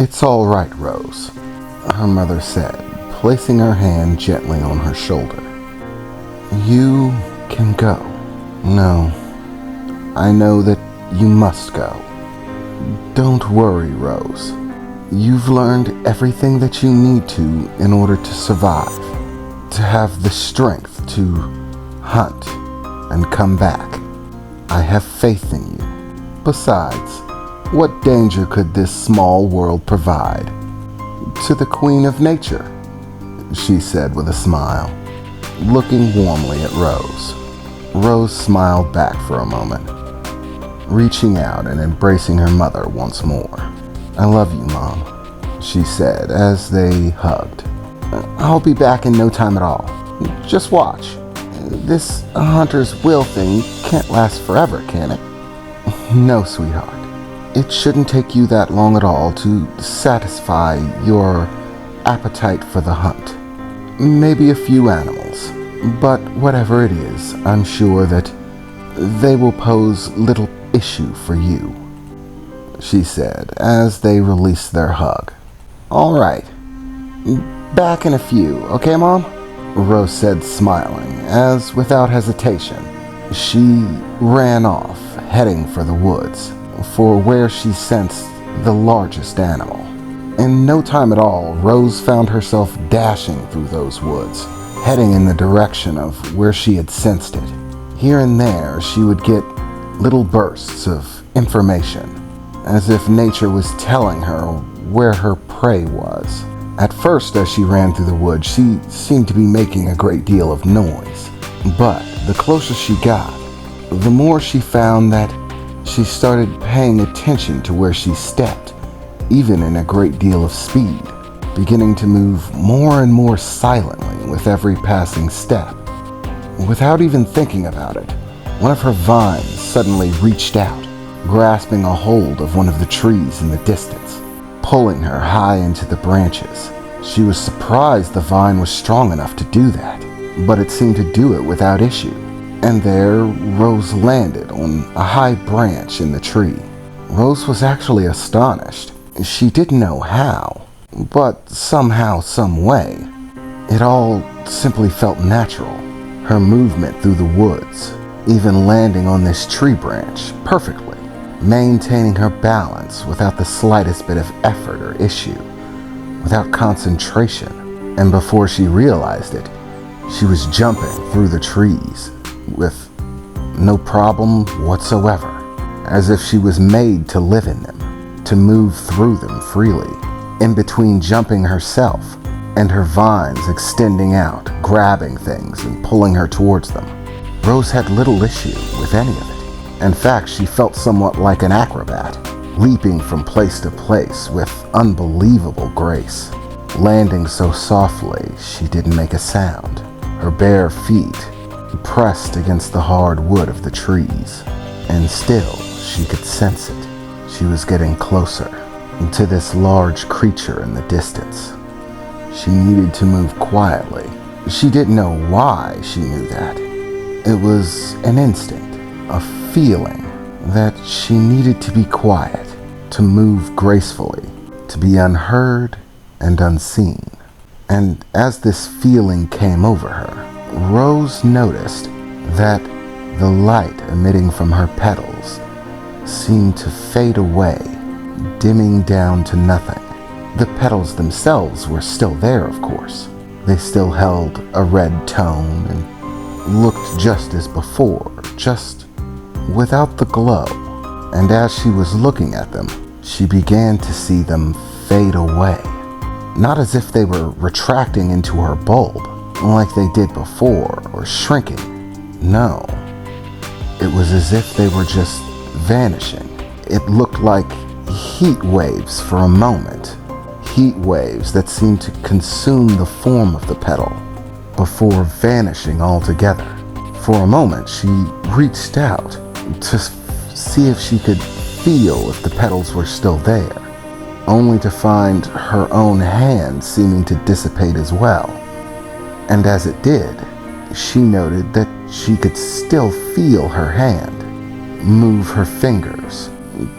"It's all right, Rose," her mother said, placing her hand gently on her shoulder. "You can go. No, I know that you must go. Don't worry, Rose. You've learned everything that you need to in order to survive, to have the strength to hunt and come back. I have faith in you. Besides, what danger could this small world provide? To the Queen of Nature," she said with a smile, looking warmly at Rose. Rose smiled back for a moment, reaching out and embracing her mother once more. "I love you, Mom," she said as they hugged. "I'll be back in no time at all. Just watch. This hunter's will thing can't last forever, can it?" "No, sweetheart. It shouldn't take you that long at all to satisfy your appetite for the hunt. Maybe a few animals, but whatever it is, I'm sure that they will pose little issue for you," she said as they released their hug. "All right. Back in a few, okay, Mom?" Rose said, smiling, as without hesitation, she ran off, heading for the woods, for where she sensed the largest animal. In no time at all, Rose found herself dashing through those woods, heading in the direction of where she had sensed it. Here and there, she would get little bursts of information, as if nature was telling her where her prey was. At first, as she ran through the woods, she seemed to be making a great deal of noise. But the closer she got, the more she found that she started paying attention to where she stepped, even in a great deal of speed, beginning to move more and more silently with every passing step. Without even thinking about it, one of her vines suddenly reached out, grasping a hold of one of the trees in the distance, pulling her high into the branches. She was surprised the vine was strong enough to do that, but it seemed to do it without issue. And there, Rose landed on a high branch in the tree. Rose was actually astonished. She didn't know how, but somehow, some way, it all simply felt natural. Her movement through the woods, even landing on this tree branch perfectly, maintaining her balance without the slightest bit of effort or issue, without concentration. And before she realized it, she was jumping through the trees with no problem whatsoever, as if she was made to live in them, to move through them freely, in between jumping herself and her vines extending out, grabbing things and pulling her towards them. Rose had little issue with any of it. In fact, she felt somewhat like an acrobat, leaping from place to place with unbelievable grace, landing so softly she didn't make a sound. Her bare feet pressed against the hard wood of the trees, and still she could sense it. She was getting closer to this large creature in the distance. She needed to move quietly. She didn't know why she knew that. It was an instinct, a feeling that she needed to be quiet, to move gracefully, to be unheard and unseen. And as this feeling came over her, Rose noticed that the light emitting from her petals seemed to fade away, dimming down to nothing. The petals themselves were still there, of course. They still held a red tone and looked just as before, just without the glow. And as she was looking at them, she began to see them fade away. Not as if they were retracting into her bulb, like they did before, or shrinking. No, it was as if they were just vanishing. It looked like heat waves for a moment, heat waves that seemed to consume the form of the petal before vanishing altogether. For a moment, she reached out to see if she could feel if the petals were still there, only to find her own hand seeming to dissipate as well. And as it did, she noted that she could still feel her hand, move her fingers,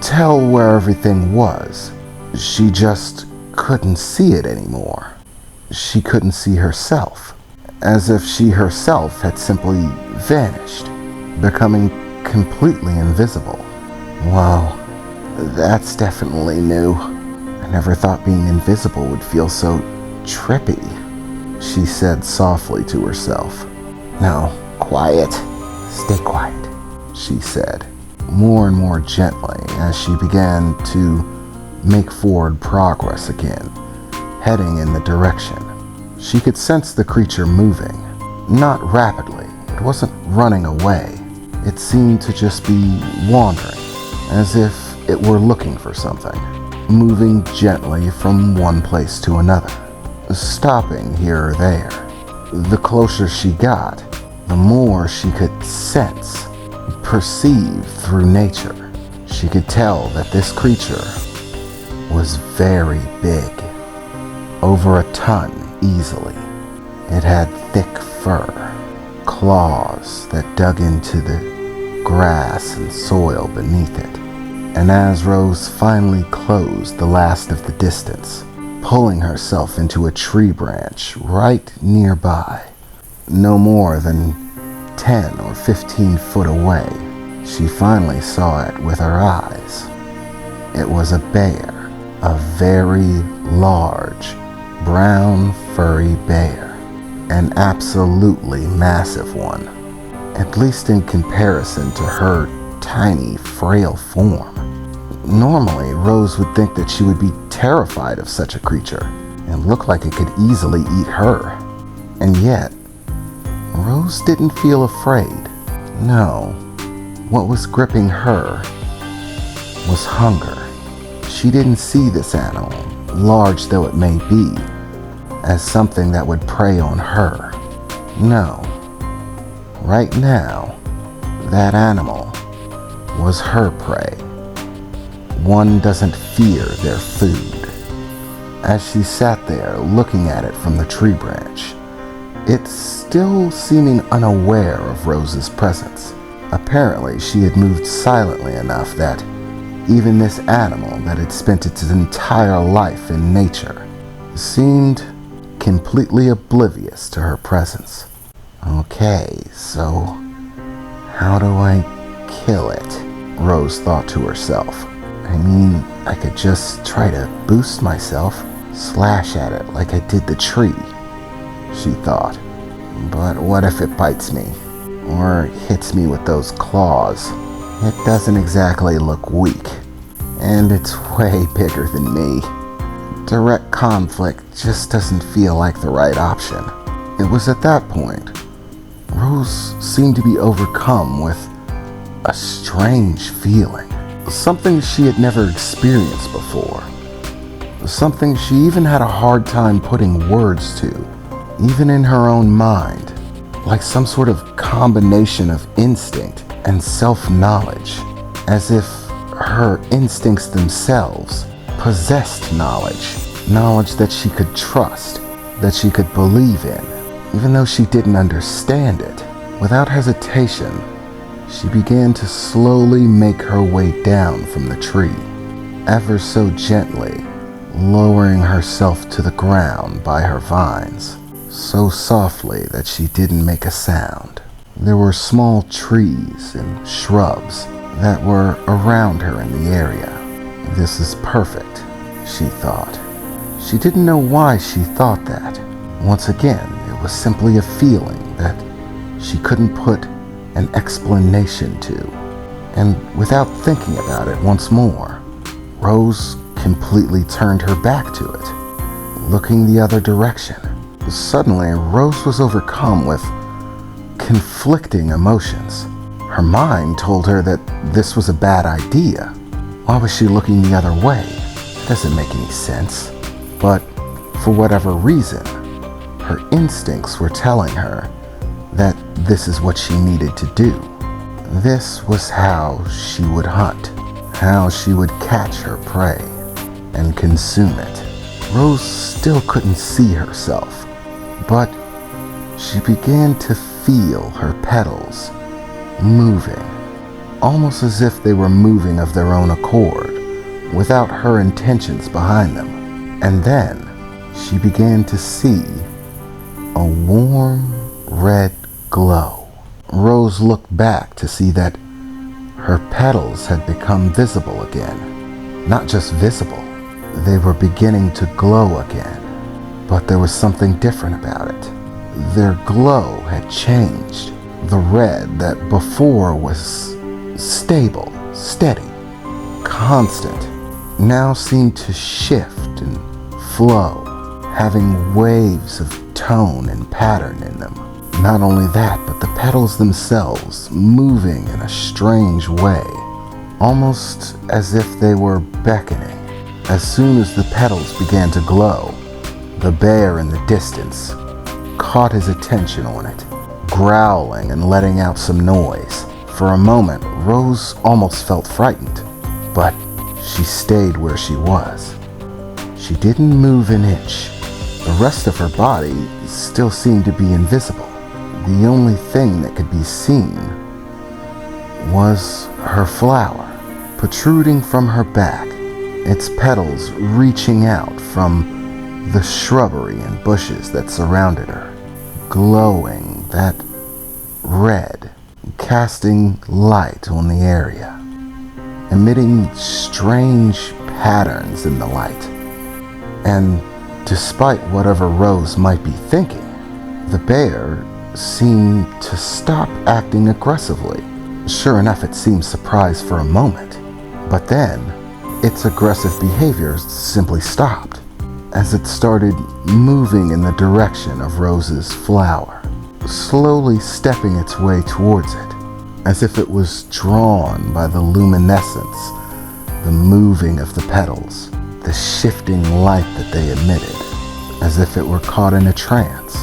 tell where everything was, She just couldn't see it anymore. She couldn't see herself, as if she herself had simply vanished, becoming completely invisible. Wow, that's definitely new. I never thought being invisible would feel so trippy, she said softly to herself. No, quiet. Stay quiet, she said, more and more gently as she began to make forward progress again, heading in the direction. She could sense the creature moving, not rapidly. It wasn't running away. It seemed to just be wandering, as if it were looking for something, moving gently from one place to another, stopping here or there. The closer she got, the more she could sense, perceive through nature. She could tell that this creature was very big, over a ton easily. It had thick fur, claws that dug into the grass and soil beneath it. And as Rose finally closed the last of the distance, pulling herself into a tree branch right nearby, no more than 10 or 15 foot away, she finally saw it with her eyes. It was a bear, a very large, brown, furry bear, an absolutely massive one, at least in comparison to her tiny, frail form. Normally, Rose would think that she would be terrified of such a creature and look like it could easily eat her. And yet, Rose didn't feel afraid. No, what was gripping her was hunger. She didn't see this animal, large though it may be, as something that would prey on her. No, right now, that animal was her prey. One doesn't fear their food. As she sat there looking at it from the tree branch, it still seeming unaware of Rose's presence. Apparently, she had moved silently enough that even this animal that had spent its entire life in nature seemed completely oblivious to her presence. Okay, so how do I kill it? Rose thought to herself. I mean, I could just try to boost myself, slash at it like I did the tree, she thought. But what if it bites me, or hits me with those claws? It doesn't exactly look weak, and it's way bigger than me. Direct conflict just doesn't feel like the right option. It was at that point, Rose seemed to be overcome with a strange feeling. Something she had never experienced before. Something she even had a hard time putting words to, even in her own mind. Like some sort of combination of instinct and self-knowledge, as if her instincts themselves possessed knowledge that she could trust, that she could believe in, even though she didn't understand it. Without hesitation, she began to slowly make her way down from the tree, ever so gently, lowering herself to the ground by her vines, so softly that she didn't make a sound. There were small trees and shrubs that were around her in the area. This is perfect, she thought. She didn't know why she thought that. Once again, it was simply a feeling that she couldn't put an explanation to. And without thinking about it once more, Rose completely turned her back to it, looking the other direction. Suddenly, Rose was overcome with conflicting emotions. Her mind told her that this was a bad idea. Why was she looking the other way? It doesn't make any sense. But for whatever reason, her instincts were telling her that this is what she needed to do. This was how she would hunt, how she would catch her prey and consume it. Rose still couldn't see herself, but she began to feel her petals moving, almost as if they were moving of their own accord, without her intentions behind them. And then she began to see a warm red glow. Rose looked back to see that her petals had become visible again. Not just visible, they were beginning to glow again. But there was something different about it. Their glow had changed. The red that before was stable, steady, constant, now seemed to shift and flow, having waves of tone and pattern in them. Not only that, but the petals themselves moving in a strange way, almost as if they were beckoning. As soon as the petals began to glow, the bear in the distance caught his attention on it, growling and letting out some noise. For a moment, Rose almost felt frightened, but she stayed where she was. She didn't move an inch. The rest of her body still seemed to be invisible. The only thing that could be seen was her flower, protruding from her back, its petals reaching out from the shrubbery and bushes that surrounded her, glowing that red, casting light on the area, emitting strange patterns in the light. And despite whatever Rose might be thinking, the bear seemed to stop acting aggressively. Sure enough, it seemed surprised for a moment, but then its aggressive behavior simply stopped as it started moving in the direction of Rose's flower, slowly stepping its way towards it, as if it was drawn by the luminescence, the moving of the petals, the shifting light that they emitted, as if it were caught in a trance.